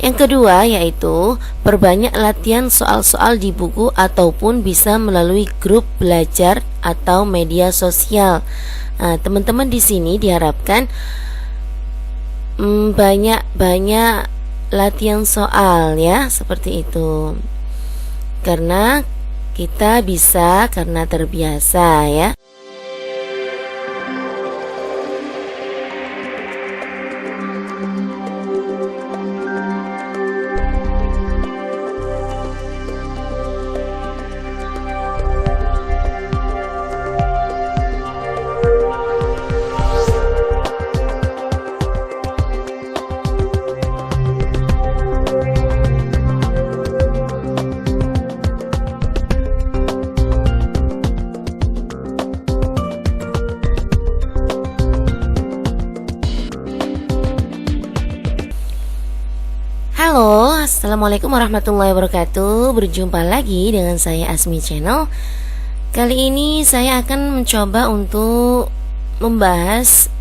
Yang kedua yaitu perbanyak latihan soal-soal di buku ataupun bisa melalui grup belajar atau media sosial. Nah, teman-teman di sini diharapkan banyak latihan soal ya, seperti itu. Karena kita bisa karena terbiasa ya. Halo, assalamualaikum warahmatullahi wabarakatuh. Berjumpa lagi dengan saya Asmi Channel. Kali ini saya akan mencoba untuk membahas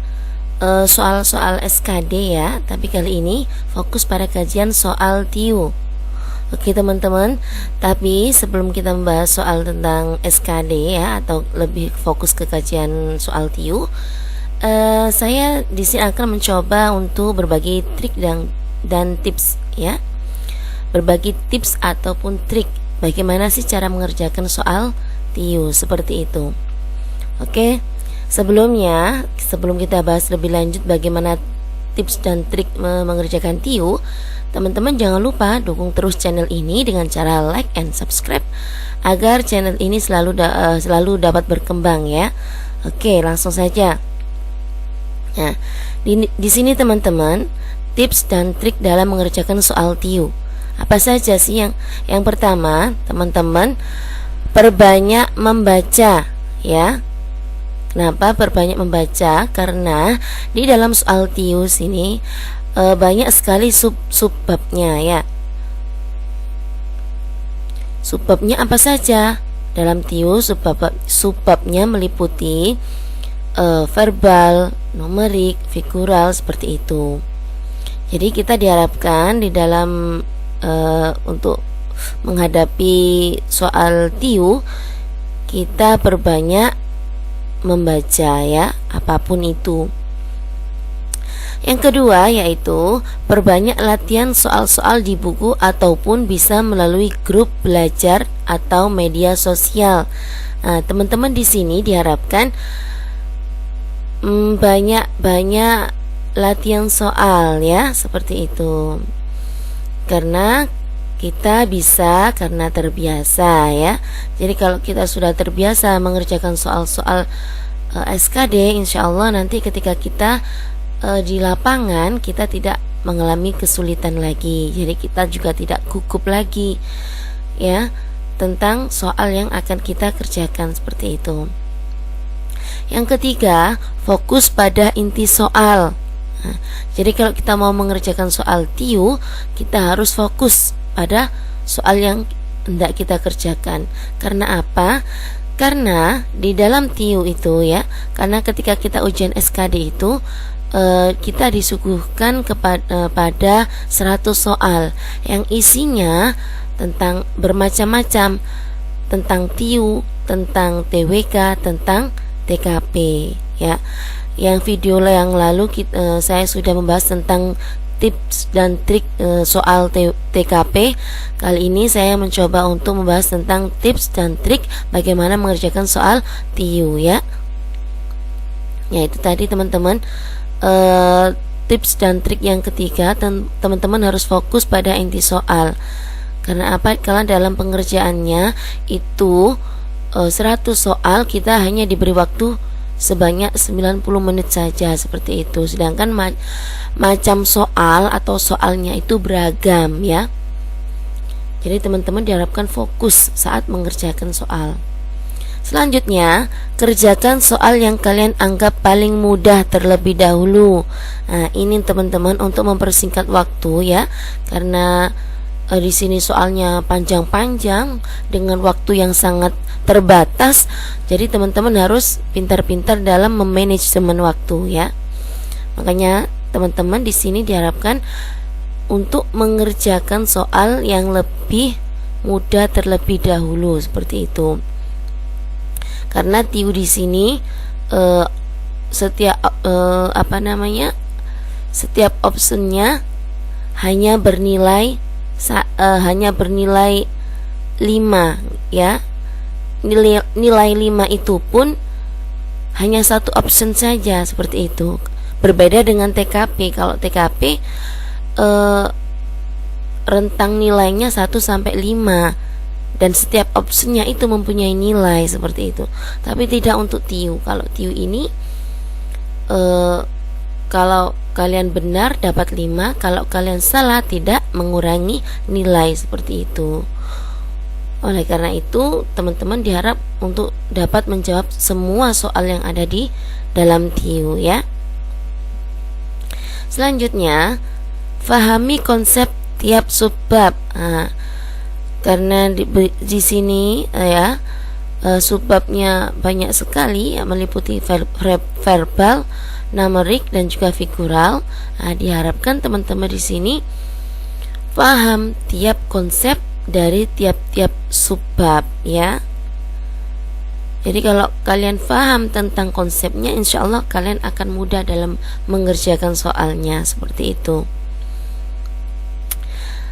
soal-soal SKD ya. Tapi kali ini fokus pada kajian soal TIU. Oke teman-teman, tapi sebelum kita membahas soal tentang SKD ya, atau lebih fokus ke kajian soal TIU, saya di sini akan mencoba untuk berbagi trik dan tips ya, berbagi tips ataupun trik bagaimana sih cara mengerjakan soal TIU seperti itu. Oke, sebelum kita bahas lebih lanjut bagaimana tips dan trik mengerjakan TIU, teman-teman jangan lupa dukung terus channel ini dengan cara like and subscribe agar channel ini selalu dapat berkembang ya. Oke, langsung saja. Nah, di sini teman-teman, tips dan trik dalam mengerjakan soal TIU. Apa saja sih? Yang pertama, teman-teman, perbanyak membaca ya. Kenapa perbanyak membaca? Karena di dalam soal TIU sini banyak sekali subbabnya ya. Subbabnya apa saja? Dalam TIU subbabnya meliputi verbal, numerik, figural, seperti itu. Jadi kita diharapkan di dalam untuk menghadapi soal TIU, kita perbanyak membaca ya, apapun itu. Yang kedua yaitu perbanyak latihan soal-soal di buku ataupun bisa melalui grup belajar atau media sosial. Nah, teman-teman di sini diharapkan banyak latihan soal ya, seperti itu. Karena kita bisa karena terbiasa ya. Jadi kalau kita sudah terbiasa mengerjakan soal-soal SKD, insya Allah nanti ketika kita di lapangan kita tidak mengalami kesulitan lagi. Jadi kita juga tidak gugup lagi ya tentang soal yang akan kita kerjakan, seperti itu. Yang ketiga, fokus pada inti soal. Nah, jadi kalau kita mau mengerjakan soal TIU, kita harus fokus pada soal yang hendak kita kerjakan. Karena apa? Karena di dalam TIU itu ya, karena ketika kita ujian SKD itu kita disuguhkan pada 100 soal yang isinya tentang bermacam-macam, tentang TIU, tentang TWK, tentang TKP ya. Yang video yang lalu saya sudah membahas tentang tips dan trik soal TKP. Kali ini saya mencoba untuk membahas tentang tips dan trik bagaimana mengerjakan soal TIU ya. Ya, itu tadi teman-teman, tips dan trik yang ketiga, teman-teman harus fokus pada inti soal. Karena apa? Kalau dalam pengerjaannya itu 100 soal kita hanya diberi waktu sebanyak 90 menit saja, seperti itu. Sedangkan macam soal atau soalnya itu beragam ya. Jadi teman-teman diharapkan fokus saat mengerjakan soal. Selanjutnya, kerjakan soal yang kalian anggap paling mudah terlebih dahulu. Nah, ini teman-teman untuk mempersingkat waktu ya. Karena di sini soalnya panjang-panjang dengan waktu yang sangat terbatas. Jadi teman-teman harus pintar-pintar dalam memanajemen waktu ya. Makanya teman-teman di sini diharapkan untuk mengerjakan soal yang lebih mudah terlebih dahulu, seperti itu. Karena TIU di sini setiap setiap optionnya hanya bernilai 5 ya. Nilai 5 itu pun hanya satu option saja, seperti itu. Berbeda dengan TKP. Kalau TKP rentang nilainya 1 sampai 5 dan setiap optionnya itu mempunyai nilai, seperti itu. Tapi tidak untuk TIU. Kalau TIU ini kalau kalian benar dapat 5, kalau kalian salah tidak mengurangi nilai, seperti itu. Oleh karena itu, teman-teman diharap untuk dapat menjawab semua soal yang ada di dalam TIU ya. Selanjutnya, fahami konsep tiap subbab. Karena di sini subbabnya banyak sekali ya, meliputi verbal, numerik dan juga figural. Diharapkan teman-teman di sini paham tiap konsep dari tiap-tiap subbab ya. Jadi kalau kalian paham tentang konsepnya, insya Allah kalian akan mudah dalam mengerjakan soalnya, seperti itu.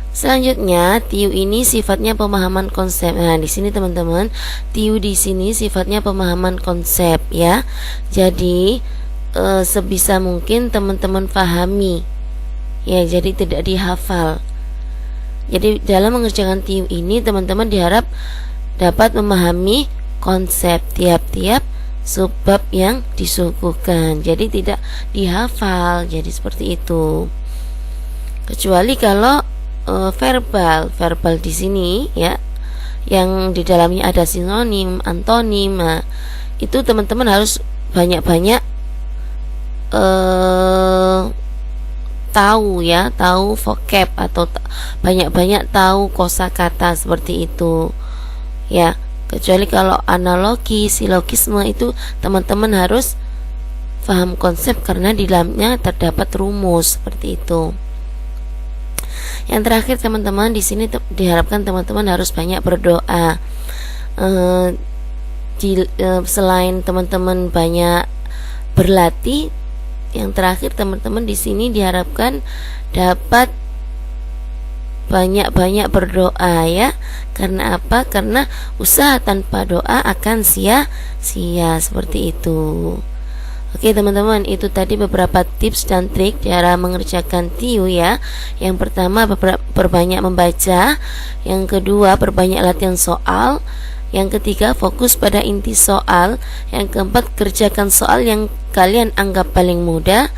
Selanjutnya, TIU ini sifatnya pemahaman konsep. Nah, di sini teman-teman, TIU di sini sifatnya pemahaman konsep ya. Jadi sebisa mungkin teman-teman pahami ya, jadi tidak dihafal. Jadi dalam mengerjakan TIU ini teman-teman diharap dapat memahami konsep tiap-tiap subbab yang disuguhkan. Jadi tidak dihafal, jadi seperti itu. Kecuali kalau verbal di sini ya, yang di dalamnya ada sinonim, antonim. Nah, itu teman-teman harus banyak-banyak tahu ya, tahu vocab atau banyak-banyak tahu kosakata, seperti itu ya. Kecuali kalau analogi, silogisme itu teman-teman harus paham konsep karena di dalamnya terdapat rumus, seperti itu. Yang terakhir teman-teman, di sini diharapkan teman-teman harus banyak berdoa. Selain teman-teman banyak berlatih, yang terakhir teman-teman di sini diharapkan dapat banyak-banyak berdoa ya. Karena apa? Karena usaha tanpa doa akan sia-sia, seperti itu. Oke teman-teman, itu tadi beberapa tips dan trik cara mengerjakan TIU ya. Yang pertama, perbanyak membaca. Yang kedua, perbanyak latihan soal. Yang ketiga, fokus pada inti soal. Yang keempat, kerjakan soal yang kalian anggap paling mudah.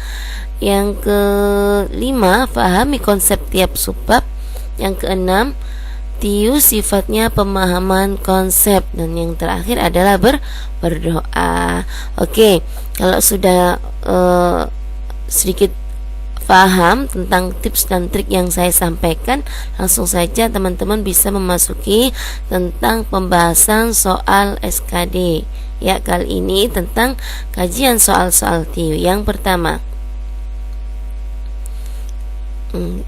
Yang kelima, pahami konsep tiap subbab. Yang keenam, TIU sifatnya pemahaman konsep. Dan yang terakhir adalah berdoa. Oke, kalau sudah sedikit paham tentang tips dan trik yang saya sampaikan, langsung saja teman-teman bisa memasuki tentang pembahasan soal SKD ya. Kali ini tentang kajian soal-soal TIU. Yang pertama,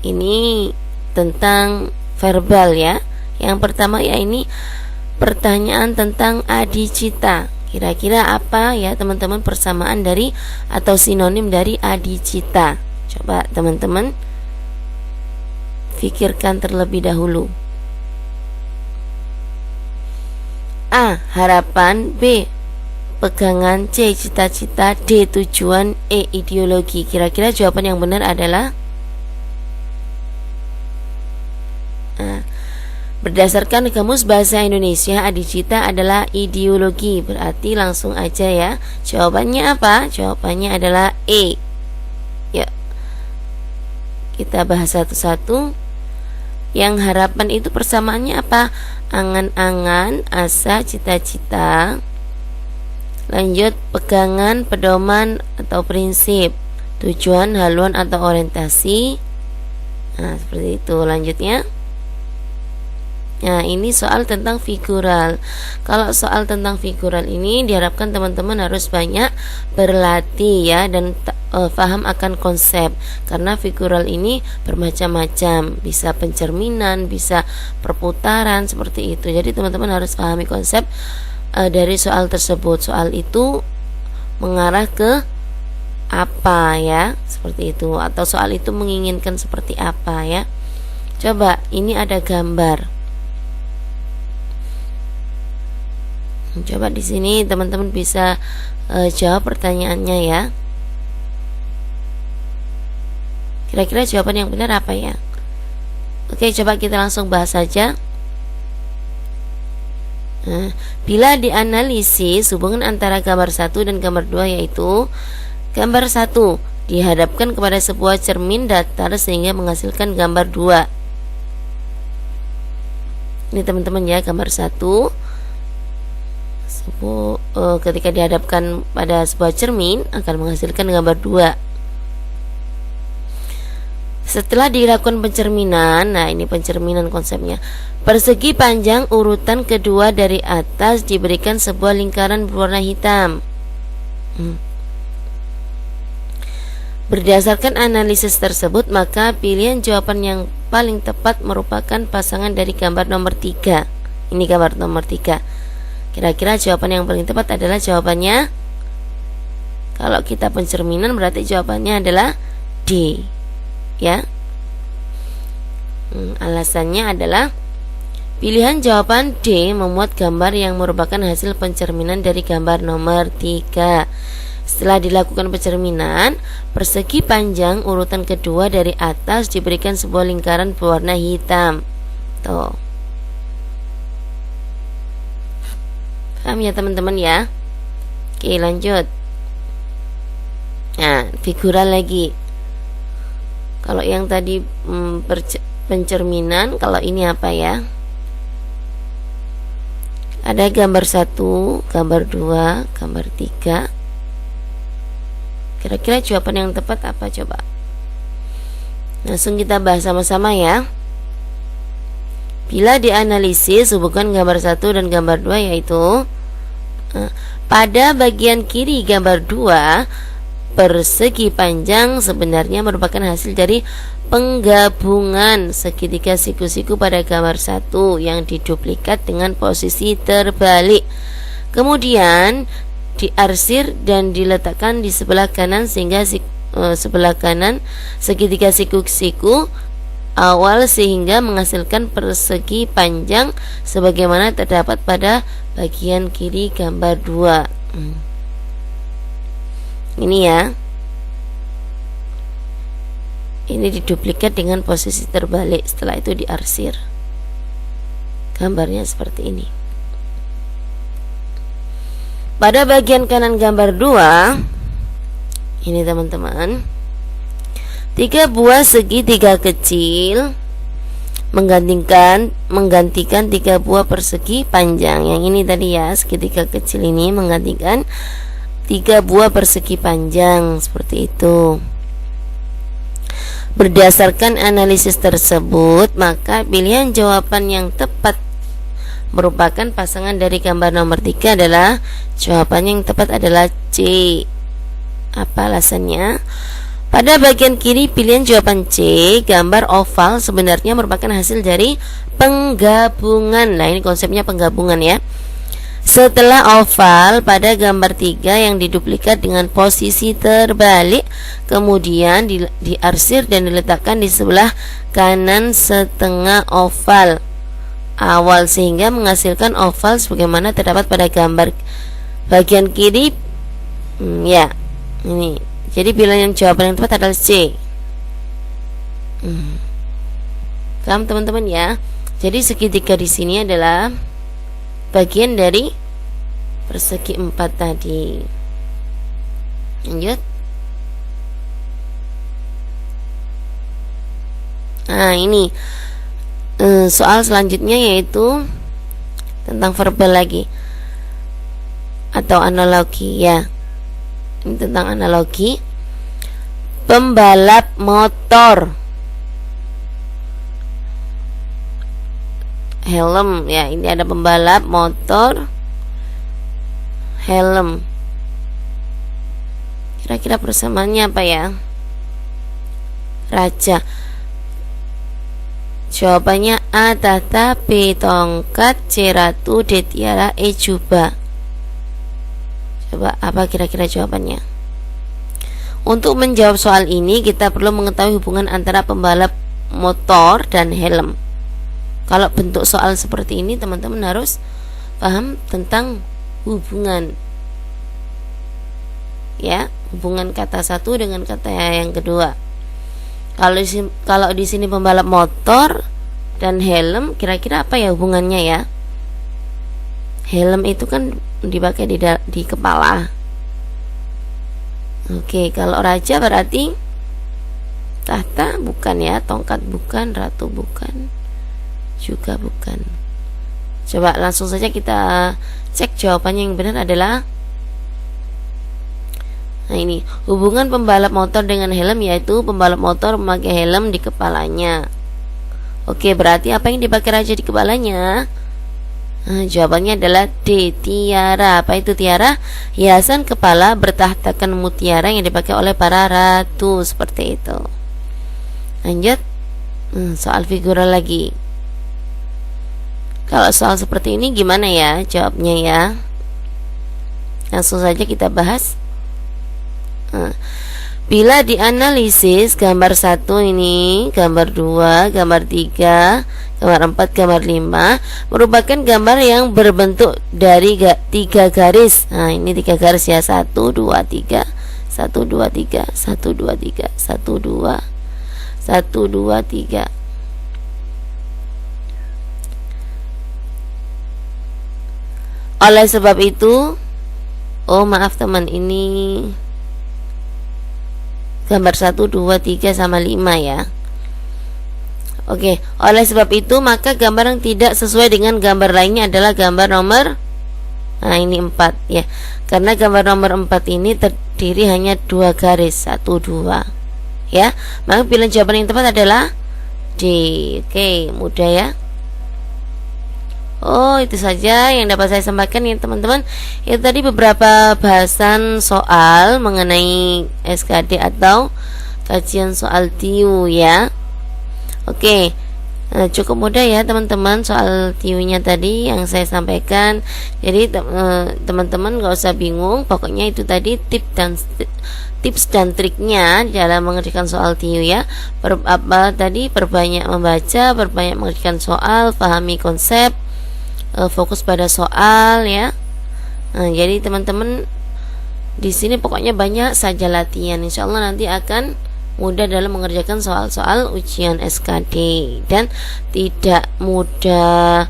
ini tentang verbal ya. Yang pertama ya, ini pertanyaan tentang adicita. Kira-kira apa ya teman-teman persamaan dari atau sinonim dari adicita? Coba teman-teman pikirkan terlebih dahulu. A. Harapan. B. Pegangan. C. Cita-cita. D. Tujuan. E. Ideologi. Kira-kira jawaban yang benar adalah berdasarkan Kamus Bahasa Indonesia, adicita adalah ideologi. Berarti langsung aja ya. Jawabannya apa? Jawabannya adalah E. Ya, kita bahas satu-satu. Yang harapan itu persamaannya apa? Angan-angan, asa, cita-cita. Lanjut, pegangan, pedoman atau prinsip. Tujuan, haluan atau orientasi. Nah, seperti itu. Lanjutnya, nah ini soal tentang figural. Kalau soal tentang figural ini diharapkan teman-teman harus banyak berlatih ya, dan paham akan konsep, karena figural ini bermacam-macam, bisa pencerminan, bisa perputaran seperti itu. Jadi teman-teman harus pahami konsep dari soal tersebut. Soal itu mengarah ke apa ya, seperti itu, atau soal itu menginginkan seperti apa ya. Coba ini ada gambar. Coba di sini teman-teman bisa jawab pertanyaannya ya. Kira-kira jawaban yang benar apa ya? Oke, coba kita langsung bahas saja. Bila dianalisis hubungan antara gambar 1 dan gambar 2, yaitu gambar 1 dihadapkan kepada sebuah cermin datar sehingga menghasilkan gambar 2. Ini teman-teman ya, gambar 1 ketika dihadapkan pada sebuah cermin akan menghasilkan gambar 2. Setelah dilakukan pencerminan, nah ini pencerminan konsepnya. Persegi panjang urutan kedua dari atas diberikan sebuah lingkaran berwarna hitam. Berdasarkan analisis tersebut, maka pilihan jawaban yang paling tepat merupakan pasangan dari gambar nomor 3. Ini gambar nomor 3. Kira-kira jawaban yang paling tepat adalah jawabannya, kalau kita pencerminan berarti jawabannya adalah D ya. Alasannya adalah pilihan jawaban D memuat gambar yang merupakan hasil pencerminan dari gambar nomor 3. Setelah dilakukan pencerminan, persegi panjang urutan kedua dari atas diberikan sebuah lingkaran berwarna hitam. Tuh. Paham ya teman-teman ya? Oke, lanjut. Nah, figural lagi. Kalau yang tadi pencerminan, kalau ini apa ya? Ada gambar 1, gambar 2, gambar 3. Kira-kira jawaban yang tepat apa coba? Langsung kita bahas sama-sama ya. Bila dianalisis hubungan gambar 1 dan gambar 2, yaitu pada bagian kiri gambar 2, persegi panjang sebenarnya merupakan hasil dari penggabungan segitiga siku-siku pada gambar 1 yang diduplikat dengan posisi terbalik, kemudian diarsir dan diletakkan di sebelah kanan sehingga sebelah kanan segitiga siku-siku awal sehingga menghasilkan persegi panjang sebagaimana terdapat pada bagian kiri gambar 2. Ini ya, ini diduplikat dengan posisi terbalik, setelah itu diarsir. Gambarnya seperti ini. Pada bagian kanan gambar 2, ini teman-teman, 3 buah segitiga kecil menggantikan 3 buah persegi panjang. Yang ini tadi ya, segitiga kecil ini menggantikan 3 buah persegi panjang, seperti itu. Berdasarkan analisis tersebut, maka pilihan jawaban yang tepat merupakan pasangan dari gambar nomor 3 adalah jawaban yang tepat adalah C. Apa alasannya? Pada bagian kiri pilihan jawaban C, gambar oval sebenarnya merupakan hasil dari penggabungan. Nah, ini konsepnya penggabungan ya. Setelah oval pada gambar 3 yang diduplikat dengan posisi terbalik, kemudian diarsir dan diletakkan di sebelah kanan setengah oval awal sehingga menghasilkan oval sebagaimana terdapat pada gambar bagian kiri. Ya, ini. Jadi pilihan yang jawaban yang tepat adalah C. Paham teman-teman ya? Jadi segitiga di sini adalah bagian dari persegi 4 tadi. Lanjut. Nah, ini soal selanjutnya yaitu tentang verbal lagi atau analogi ya. Ini tentang analogi. Pembalap motor, helm ya, ini ada pembalap motor, helm Kira-kira persamaannya apa ya? Raja. Jawabannya A tahta, B tongkat, C ratu, D tiara, E jubah. Coba apa kira-kira jawabannya? Untuk menjawab soal ini kita perlu mengetahui hubungan antara pembalap motor dan helm. Kalau bentuk soal seperti ini teman-teman harus paham tentang hubungan, ya, hubungan kata satu dengan kata yang kedua. Kalau di sini pembalap motor dan helm, kira-kira apa ya hubungannya ya? Helm itu kan dipakai di kepala. Oke, kalau raja berarti tahta bukan ya, tongkat bukan, ratu bukan, juga bukan. Coba langsung saja kita cek jawabannya. Yang benar adalah, nah ini, hubungan pembalap motor dengan helm yaitu pembalap motor memakai helm di kepalanya. Oke, berarti apa yang dipakai raja di kepalanya? Nah, jawabannya adalah D, tiara. Apa itu tiara? Hiasan kepala bertahtakan mutiara yang dipakai oleh para ratu, seperti itu. Lanjut, soal figural lagi. Kalau soal seperti ini gimana ya jawabnya ya? Langsung saja kita bahas. Bila dianalisis gambar 1 ini, gambar 2, gambar 3, gambar 4, gambar 5 merupakan gambar yang berbentuk dari 3 garis. Nah, ini 3 garis ya. 1 2 3, 1 2 3, 1 2 3, 1 2, 1 2 3. Oleh sebab itu, oh maaf teman, ini gambar 1, 2, 3 sama 5 ya. Oke, oleh sebab itu maka gambar yang tidak sesuai dengan gambar lainnya adalah gambar nomor, nah ini 4 ya. Karena gambar nomor 4 ini terdiri hanya 2 garis, 1 2 ya. Maka pilihan jawaban yang tepat adalah D. Oke, mudah ya. Oh, itu saja yang dapat saya sampaikan ya teman-teman. Itu tadi beberapa bahasan soal mengenai SKD atau kajian soal TIU ya. Oke, cukup mudah ya teman-teman soal TIU-nya tadi yang saya sampaikan. Jadi teman-teman gak usah bingung. Pokoknya itu tadi tips dan triknya dalam mengerjakan soal TIU ya. Perbanyak membaca, perbanyak mengerjakan soal, pahami konsep, fokus pada soal ya. Jadi teman-teman di sini pokoknya banyak saja latihan. Insya Allah nanti akan mudah dalam mengerjakan soal-soal ujian SKD dan tidak mudah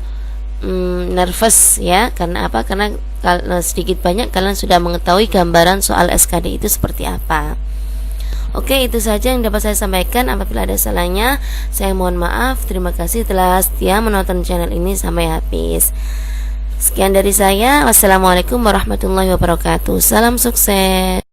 nervous ya. Karena apa? Karena sedikit banyak kalian sudah mengetahui gambaran soal SKD itu seperti apa. Oke, itu saja yang dapat saya sampaikan. Apabila ada salahnya, saya mohon maaf. Terima kasih telah setia menonton channel ini sampai habis. Sekian dari saya. Wassalamualaikum warahmatullahi wabarakatuh. Salam sukses.